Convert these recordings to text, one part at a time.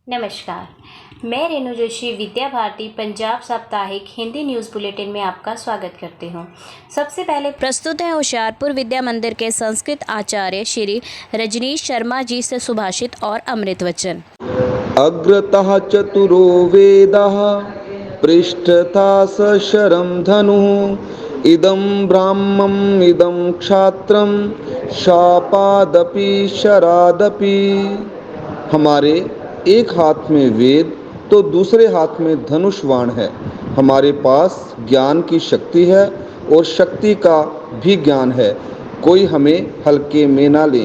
नमस्कार, मैं रेणु जोशी विद्या भारती पंजाब साप्ताहिक हिंदी न्यूज़ बुलेटिन में आपका स्वागत करती हूँ। सबसे पहले प्रस्तुत है होशियारपुर विद्या मंदिर के संस्कृत आचार्य श्री रजनीश शर्मा जी से सुभाषित और अमृत वचन। अग्रतः चतुरो वेदः पृष्ठतः सशरं धनुः इदं ब्राह्मम् इदं क्षात्रं शापादपि शरादपि। हमारे एक हाथ में वेद तो दूसरे हाथ में धनुष बाण है। हमारे पास ज्ञान की शक्ति है और शक्ति का भी ज्ञान है। कोई हमें हल्के में ना ले।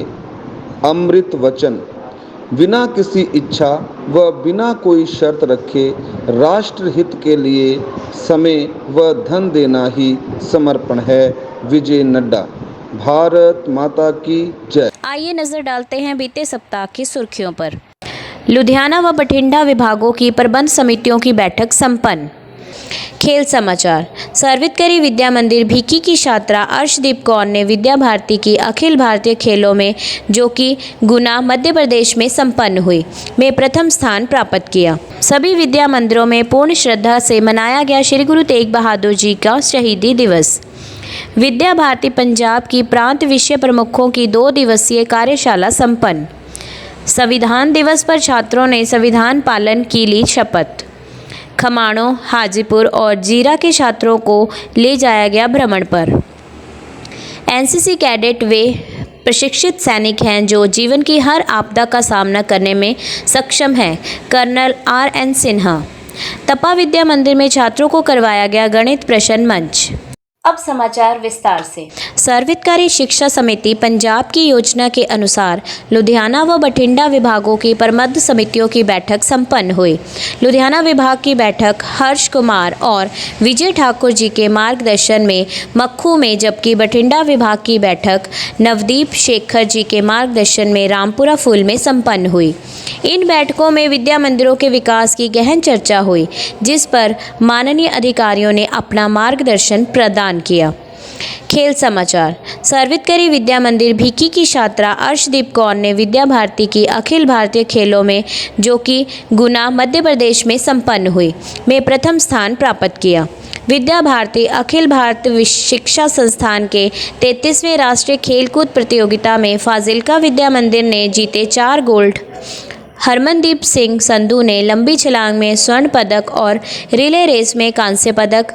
अमृत वचन। बिना किसी इच्छा व बिना कोई शर्त रखे राष्ट्र हित के लिए समय व धन देना ही समर्पण है। विजय नड्डा। भारत माता की जय। आइए नजर डालते हैं बीते सप्ताह की सुर्खियों पर। लुधियाना व बठिंडा विभागों की प्रबंध समितियों की बैठक संपन्न। खेल समाचार। सर्वितकरी विद्या मंदिर भिकी की छात्रा अर्शदीप कौर ने विद्या भारती की अखिल भारतीय खेलों में, जो कि गुना मध्य प्रदेश में संपन्न हुई, में प्रथम स्थान प्राप्त किया। सभी विद्या मंदिरों में पूर्ण श्रद्धा से मनाया गया श्री गुरु तेग बहादुर जी का शहीदी दिवस। विद्या भारती पंजाब की प्रांत विषय प्रमुखों की 2 दिवसीय कार्यशाला संपन्न। संविधान दिवस पर छात्रों ने संविधान पालन की ली शपथ। खमाणों, हाजीपुर और जीरा के छात्रों को ले जाया गया भ्रमण पर। एनसीसी कैडेट वे प्रशिक्षित सैनिक हैं जो जीवन की हर आपदा का सामना करने में सक्षम हैं। Colonel RN Sinha. तपा विद्या मंदिर में छात्रों को करवाया गया गणित प्रश्न मंच। अब समाचार विस्तार से। सर्वितकारी शिक्षा समिति पंजाब की योजना के अनुसार लुधियाना व बठिंडा विभागों की प्रबंध समितियों की बैठक संपन्न हुई। लुधियाना विभाग की बैठक हर्ष कुमार और विजय ठाकुर जी के मार्गदर्शन में मक्खू में, जबकि बठिंडा विभाग की बैठक नवदीप शेखर जी के मार्गदर्शन में रामपुरा फूल में संपन्न हुई। इन बैठकों में विद्या मंदिरों के विकास की गहन चर्चा हुई, जिस पर माननीय अधिकारियों ने अपना मार्गदर्शन प्रदान किया। खेल समाचार। सर्वितकरी विद्या मंदिर भिकी की छात्रा अर्शदीप कौर ने विद्या भारती की अखिल भारतीय खेलों में, जो कि गुना मध्य प्रदेश में संपन्न हुई, में प्रथम स्थान प्राप्त किया। विद्या भारती अखिल भारतीय शिक्षा संस्थान के 33वें राष्ट्रीय खेलकूद प्रतियोगिता में फाजिल्का विद्या मंदिर ने जीते 4 गोल्ड। हरमनदीप सिंह संधू ने लंबी छलांग में स्वर्ण पदक और रिले रेस में कांस्य पदक।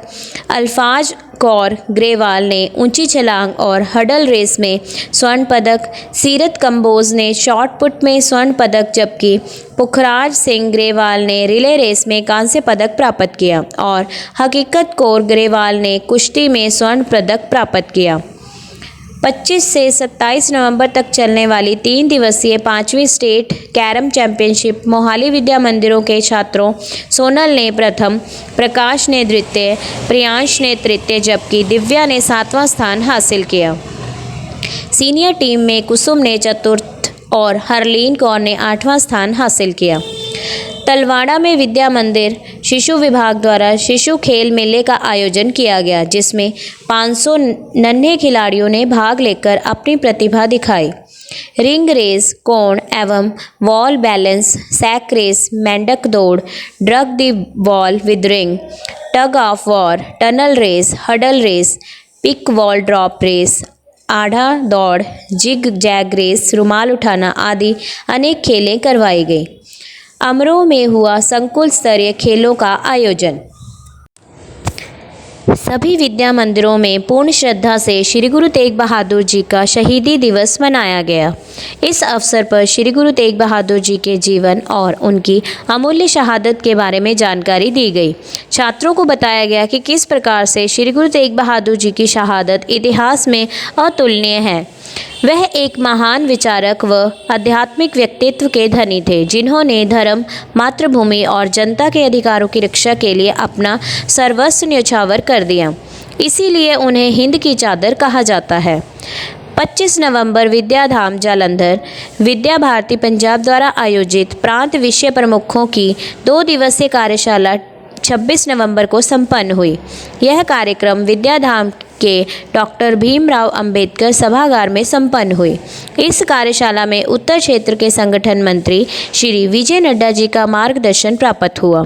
अल्फाज कौर ग्रेवाल ने ऊंची छलांग और हडल रेस में स्वर्ण पदक। सीरत कंबोज ने शॉट पुट में स्वर्ण पदक, जबकि पुखराज सिंह ग्रेवाल ने रिले रेस में कांस्य पदक प्राप्त किया और हकीकत कौर ग्रेवाल ने कुश्ती में स्वर्ण पदक प्राप्त किया। 25 से 27 नवंबर तक चलने वाली 3 दिवसीय 5वीं स्टेट कैरम चैंपियनशिप मोहाली विद्या मंदिरों के छात्रों सोनल ने प्रथम, प्रकाश ने द्वितीय, प्रियांश ने तृतीय, जबकि दिव्या ने 7वां स्थान हासिल किया। सीनियर टीम में कुसुम ने चतुर्थ और हरलीन कौर ने 8वां स्थान हासिल किया। तलवाड़ा में विद्या मंदिर शिशु विभाग द्वारा शिशु खेल मेले का आयोजन किया गया, जिसमें 500 नन्हे खिलाड़ियों ने भाग लेकर अपनी प्रतिभा दिखाई। रिंग रेस, कोण एवं वॉल बैलेंस, सैक रेस, मेंढक दौड़, drag the wall with ring, tug of war, tunnel race, hurdle race, pick wall drop race, आधा दौड़, जिग जैग रेस, रुमाल उठाना आदि अनेक खेलें करवाई गई। अमरोह में हुआ संकुल स्तरीय खेलों का आयोजन। सभी विद्या मंदिरों में पूर्ण श्रद्धा से श्री गुरु तेग बहादुर जी का शहीदी दिवस मनाया गया। इस अवसर पर श्री गुरु तेग बहादुर जी के जीवन और उनकी अमूल्य शहादत के बारे में जानकारी दी गई। छात्रों को बताया गया कि किस प्रकार से श्री गुरु तेग बहादुर जी की शहादत इतिहास में अतुलनीय है। वह एक महान विचारक व आध्यात्मिक व्यक्तित्व के धनी थे, जिन्होंने धर्म, मातृभूमि और जनता के अधिकारों की रक्षा के लिए अपना सर्वस्व न्यौछावर कर दिया। इसीलिए उन्हें हिंद की चादर कहा जाता है। 25 नवंबर विद्याधाम जालंधर विद्या भारती पंजाब द्वारा आयोजित प्रांत विषय प्रमुखों की 2 दिवसीय कार्यशाला 26 नवंबर को संपन्न हुई। यह कार्यक्रम विद्याधाम के डॉक्टर भीमराव अंबेडकर सभागार में संपन्न हुई। इस कार्यशाला में उत्तर क्षेत्र के संगठन मंत्री श्री विजय नड्डा जी का मार्गदर्शन प्राप्त हुआ।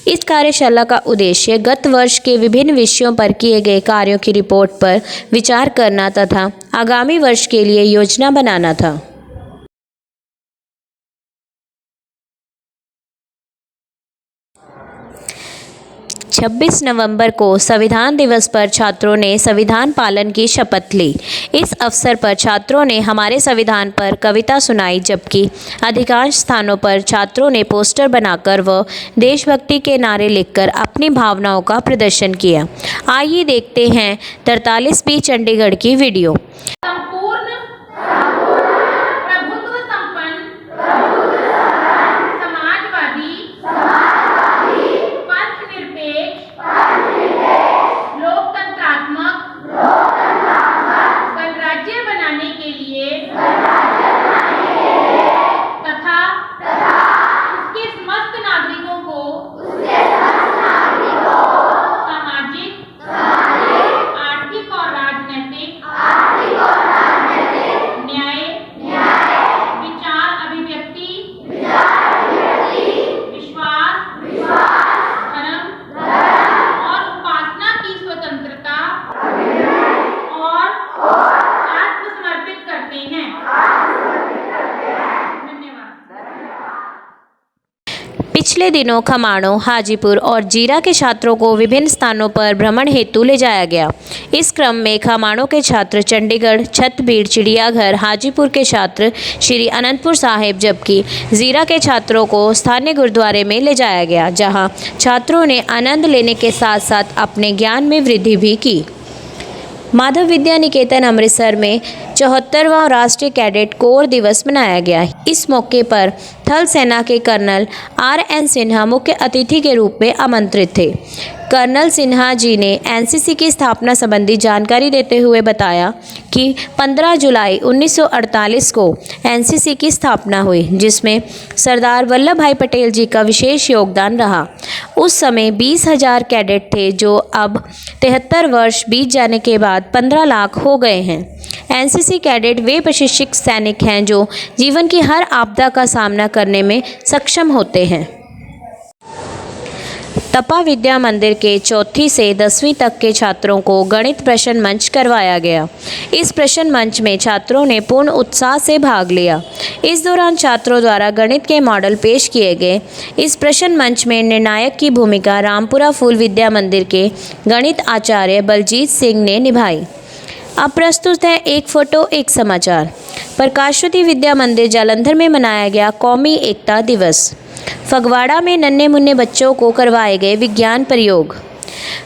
इस कार्यशाला का उद्देश्य गत वर्ष के विभिन्न विषयों पर किए गए कार्यों की रिपोर्ट पर विचार करना तथा आगामी वर्ष के लिए योजना बनाना था। छब्बीस नवंबर को संविधान दिवस पर छात्रों ने संविधान पालन की शपथ ली। इस अवसर पर छात्रों ने हमारे संविधान पर कविता सुनाई, जबकि अधिकांश स्थानों पर छात्रों ने पोस्टर बनाकर व देशभक्ति के नारे लिखकर अपनी भावनाओं का प्रदर्शन किया। आइए देखते हैं 43B चंडीगढ़ की वीडियो। संपूर्ण प्रभुत्व संपन्न समाजवादी पंथ निरपेक्ष लोकतंत्रात्मक गणराज्य बनाने के लिए तथा उसके समस्त नागरिकों को सामाजिक आर्थिक और राजनीतिक न्याय विचार अभिव्यक्ति विश्वास धर्म और उपासना की स्वतंत्रता और आत्मसमर्पित करते हैं। धन्यवाद। पिछले दिनों खमाणों, हाजीपुर और जीरा के छात्रों को विभिन्न स्थानों पर भ्रमण हेतु ले जाया गया। इस क्रम में खमाणों के छात्र चंडीगढ़, छतबीड़, चिड़ियाघर, हाजीपुर के छात्र श्री अनंतपुर साहिब, जबकि जीरा के छात्रों को स्थानीय गुरुद्वारे में ले जाया गया, जहां छात्रों ने आनंद लेने के साथ साथ अपने ज्ञान में वृद्धि भी की। माधव विद्या निकेतन अमृतसर में 74वां राष्ट्रीय कैडेट कोर दिवस मनाया गया। इस मौके पर थल सेना के कर्नल RN सिन्हा मुख्य अतिथि के रूप में आमंत्रित थे। कर्नल सिन्हा जी ने एनसीसी की स्थापना संबंधी जानकारी देते हुए बताया कि 15 जुलाई 1948 को एनसीसी की स्थापना हुई, जिसमें सरदार वल्लभ भाई पटेल जी का विशेष योगदान रहा। उस समय 20,000 कैडेट थे, जो अब 73 वर्ष बीत जाने के बाद 15 लाख हो गए हैं। एनसीसी कैडेट वे प्रशिक्षित सैनिक हैं जो जीवन की हर आपदा का सामना करने में सक्षम होते हैं। तपा विद्या मंदिर के 4वीं से 10वीं तक के छात्रों को गणित प्रश्न मंच करवाया गया। इस प्रश्न मंच में छात्रों ने पूर्ण उत्साह से भाग लिया। इस दौरान छात्रों द्वारा गणित के मॉडल पेश किए गए। इस प्रश्न मंच में निर्णायक की भूमिका रामपुरा फूल विद्या मंदिर के गणित आचार्य बलजीत सिंह ने निभाई। अब प्रस्तुत है एक फोटो एक समाचार। प्रकाशवती विद्या मंदिर जालंधर में मनाया गया कौमी एकता दिवस। फगवाड़ा में नन्हे मुन्ने बच्चों को करवाए गए विज्ञान प्रयोग।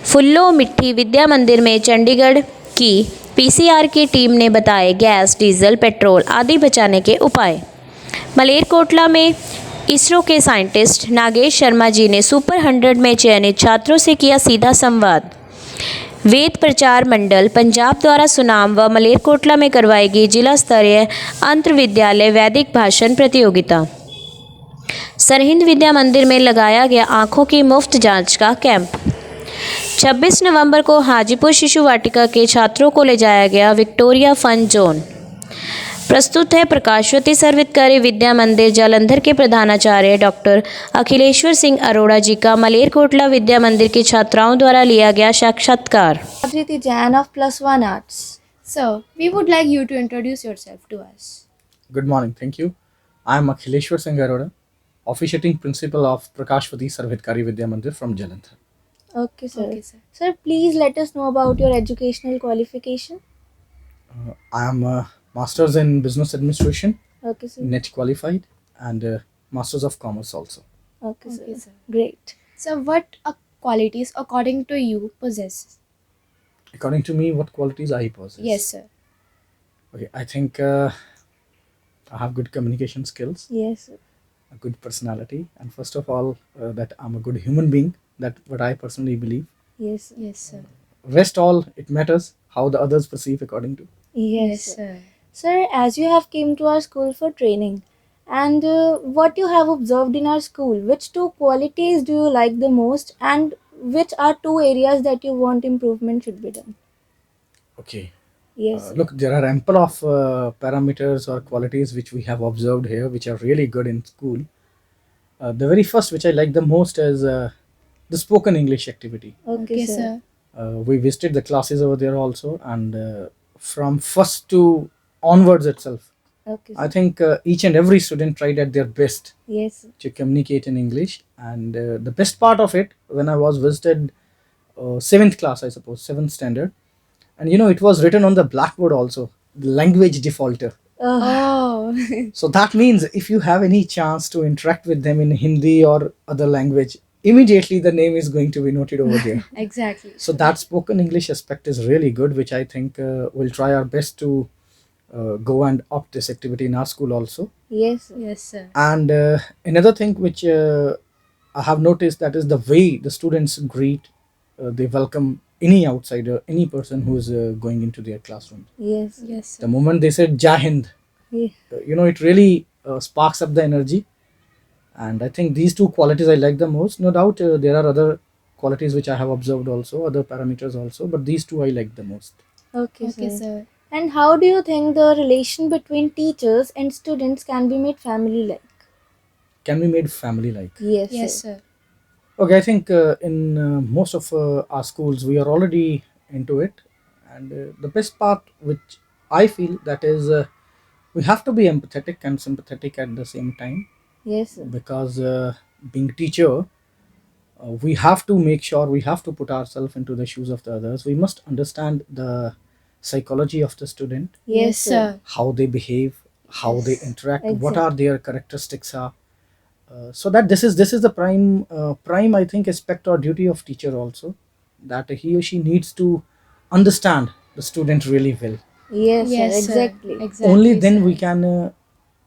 फुल्लो मिट्टी विद्या मंदिर में चंडीगढ़ की PCR की टीम ने बताए गैस, डीजल, पेट्रोल आदि बचाने के उपाय। मलेरकोटला में इसरो के साइंटिस्ट नागेश शर्मा जी ने सुपर 100 में चयनित छात्रों से किया सीधा संवाद। वेद प्रचार मंडल पंजाब द्वारा सुनाम व मलेरकोटला में करवाई गई जिला स्तरीय अंतर विद्यालय वैदिक भाषण प्रतियोगिता। सरहिंद विद्या मंदिर में लगाया गया आंखों की मुफ्त जांच का कैंप। 26 नवंबर को हाजीपुर शिशु वाटिका के छात्रों को ले जाया गया विक्टोरिया फन जोन। प्रस्तुत है प्रकाशवती सर्वोत्तरी विद्या मंदिर जालंधर के प्रधानाचार्य डॉक्टर अखिलेश्वर सिंह अरोड़ा जी का मलेरकोटला विद्या मंदिर की छात्राओं द्वारा लिया गया साक्षात्कार। Adriti Jain of +1 Arts. Sir, we would like you to introduce yourself to us. Good morning, thank you. I am Akhileshwar Singh Aroda, officiating principal of Prakashvati Sarvitkari Vidya Mandir from Jalandhar. Okay, sir. Sir, please let us know about your educational qualification. I am a Masters in Business Administration, Okay, sir. NET qualified, and Masters of Commerce also. Okay, sir. Great. So, what qualities, according to you, possess? According to me, what qualities I possess? Yes, sir. Okay, I think I have good communication skills, Yes, sir. a good personality, and first of all, that I'm a good human being. That what I personally believe. Yes, sir. Yes, sir. Rest all, it matters how the others perceive according to. Yes, sir. Sir, as you have came to our school for training, And what you have observed in our school, which two qualities do you like the most, and which are two areas that you want improvement should be done? Okay. Yes. Look, there are ample of parameters or qualities which we have observed here, which are really good in school. The very first, which I like the most, is the spoken English activity. Okay, sir. We visited the classes over there also, and from first to onwards itself, Okay, sir. I think each and every student tried at their best Yes. to communicate in English. And the best part of it, when I was visited seventh class, I suppose, seventh standard, and it was written on the blackboard also, the language defaulter. Oh. So that means if you have any chance to interact with them in Hindi or other language, immediately the name is going to be noted over there. Exactly. So that spoken English aspect is really good, which I think we'll try our best to go and opt this activity in our school also. Yes. Yes, sir. And another thing which I have noticed, that is the way the students greet, they welcome any outsider, any person who is going into their classroom. Yes. Yes, sir. The moment they said Jai Hind, Yeah. it really sparks up the energy. And I think these two qualities I like the most. No doubt there are other qualities which I have observed also, other parameters also, but these two I like the most. Okay, Okay, sir. sir. And how do you think the relation between teachers and students can be made family-like? Can be made family like. Yes. Yes, sir. sir. Okay, I think in most of our schools we are already into it, and the best part which I feel, that is we have to be empathetic and sympathetic at the same time, Yes, sir. because being teacher, we have to make sure we have to put ourselves into the shoes of the others. We must understand the psychology of the student, Yes, sir. how they behave, how they Yes, interact, what exactly. are their characteristics are. So that this is the prime I think aspect or duty of teacher also, that he or she needs to understand the student really well. Yes, Yes, sir. sir. Exactly. Exactly, Only then sir.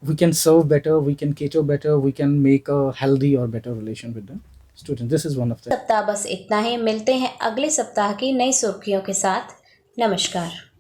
we can serve better, we can cater better, we can make a healthy or better relation with the student. This is one of the सप्ताह बस इतना ही। मिलते हैं अगले सप्ताह की नई सुर्खियों के साथ। नमस्कार।